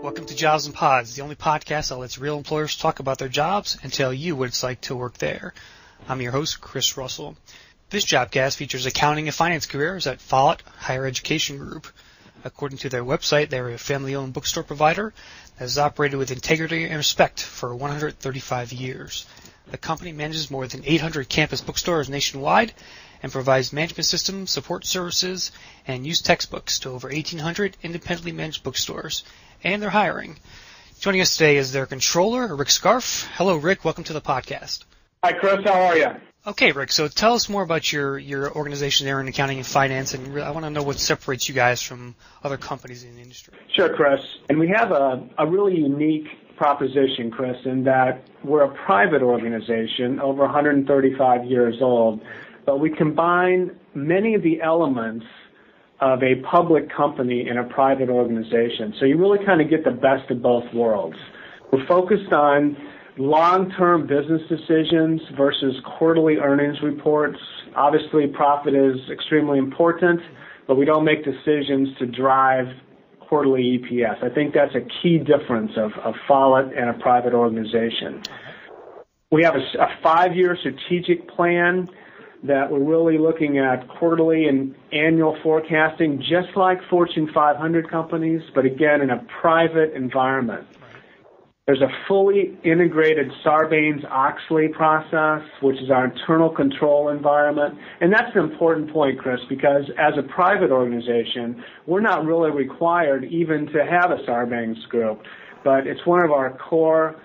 Welcome to Jobs and Pods, the only podcast that lets real employers talk about their jobs and tell you what it's like to work there. I'm your host, Chris Russell. This Jobcast features accounting and finance careers at Follett Higher Education Group. According to their website, they're a family-owned bookstore provider that has operated with integrity and respect for 135 years. The company manages more than 800 campus bookstores nationwide and provides management system support services and used textbooks to over 1,800 independently managed bookstores. And they're hiring. Joining us today is their controller, Rick Scarf. Hello, Rick. Welcome to the podcast. Hi, Chris. How are you? Okay, Rick. So tell us more about your organization there in accounting and finance, and I want to know what separates you guys from other companies in the industry. Sure, Chris. And we have a really unique proposition, Chris, in that we're a private organization, over 135 years old, but we combine many of the elements of a public company and a private organization. So you really kind of get the best of both worlds. We're focused on long-term business decisions versus quarterly earnings reports. Obviously, profit is extremely important, but we don't make decisions to drive quarterly EPS. I think that's a key difference of Follett and a private organization. We have a 5-year strategic plan that we're really looking at quarterly and annual forecasting, just like Fortune 500 companies, but again, in a private environment. There's a fully integrated Sarbanes-Oxley process, which is our internal control environment. And that's an important point, Chris, because as a private organization, we're not really required even to have a Sarbanes group. But it's one of our core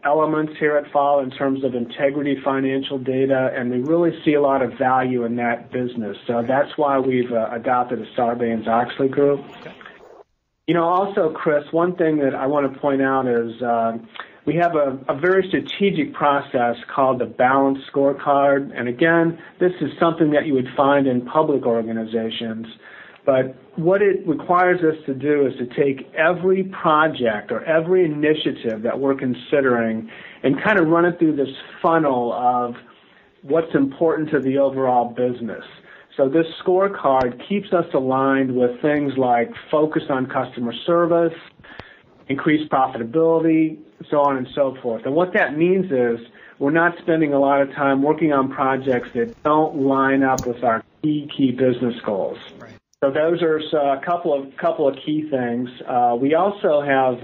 elements here at Follett in terms of integrity financial data, and we really see a lot of value in that business. So that's why we've adopted a Sarbanes-Oxley group. Okay. You know, also, Chris, one thing that I want to point out is we have a very strategic process called the balanced scorecard. And again, this is something that you would find in public organizations. But what it requires us to do is to take every project or every initiative that we're considering and kind of run it through this funnel of what's important to the overall business. So this scorecard keeps us aligned with things like focus on customer service, increased profitability, so on and so forth. And what that means is we're not spending a lot of time working on projects that don't line up with our key business goals. Right. So those are a couple of key things. We also have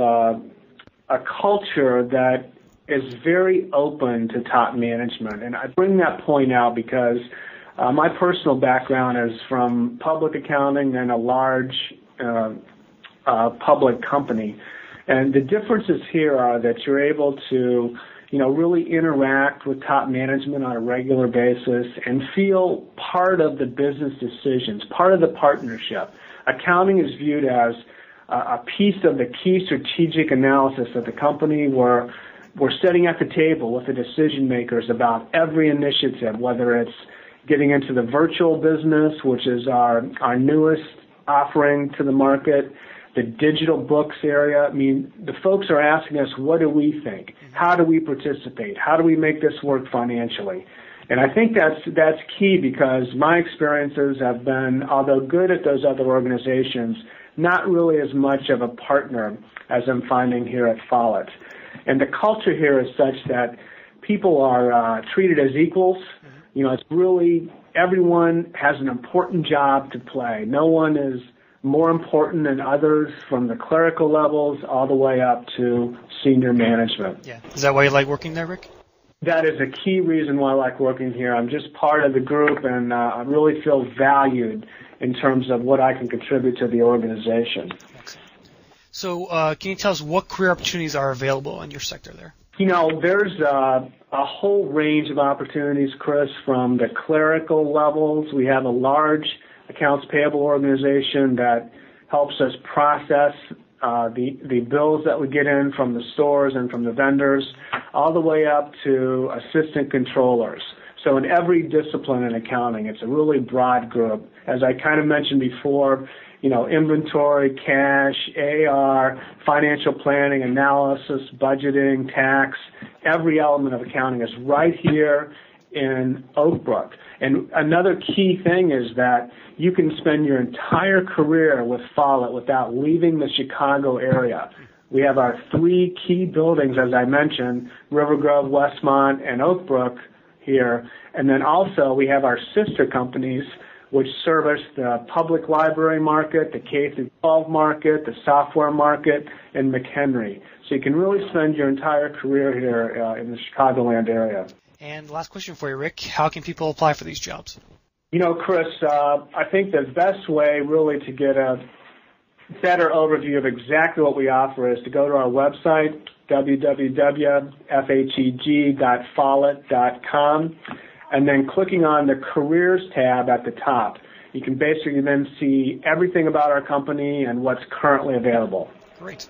a culture that is very open to top management. And I bring that point out because my personal background is from public accounting and a large public company. And the differences here are that you're able to, really interact with top management on a regular basis and feel part of the business decisions, part of the partnership. Accounting is viewed as a piece of the key strategic analysis of the company where we're sitting at the table with the decision makers about every initiative, whether it's getting into the virtual business, which is our newest offering to the market, the digital books area. I mean, the folks are asking us, what do we think? How do we participate? How do we make this work financially? And I think that's key because my experiences have been, although good at those other organizations, not really as much of a partner as I'm finding here at Follett. And the culture here is such that people are treated as equals. It's really everyone has an important job to play. No one is more important than others, from the clerical levels all the way up to senior management. Yeah. Is that why you like working there, Rick? That is a key reason why I like working here. I'm just part of the group, and I really feel valued in terms of what I can contribute to the organization. Excellent. So can you tell us what career opportunities are available in your sector there? There's a whole range of opportunities, Chris, from the clerical levels. We have a large accounts payable organization that helps us process the bills that we get in from the stores and from the vendors, all the way up to assistant controllers. So in every discipline in accounting, it's a really broad group. As I kind of mentioned before, inventory, cash, AR, financial planning, analysis, budgeting, tax, every element of accounting is right here in Oak Brook. And another key thing is that you can spend your entire career with Follett without leaving the Chicago area. We have our 3 key buildings, as I mentioned, River Grove, Westmont, and Oak Brook here. And then also we have our sister companies which service the public library market, the K-12 market, the software market, and McHenry. So you can really spend your entire career here in the Chicagoland area. And last question for you, Rick. How can people apply for these jobs? You know, Chris, I think the best way really to get a better overview of exactly what we offer is to go to our website, www.fheg.follett.com, and then clicking on the Careers tab at the top. You can basically then see everything about our company and what's currently available. Great.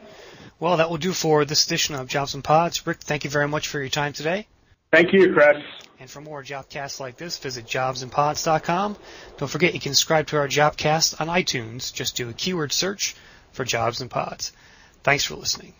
Well, that will do for this edition of Jobs and Pods. Rick, thank you very much for your time today. Thank you, Chris. And for more Jobcasts like this, visit jobsandpods.com. Don't forget you can subscribe to our Jobcast on iTunes. Just do a keyword search for Jobs and Pods. Thanks for listening.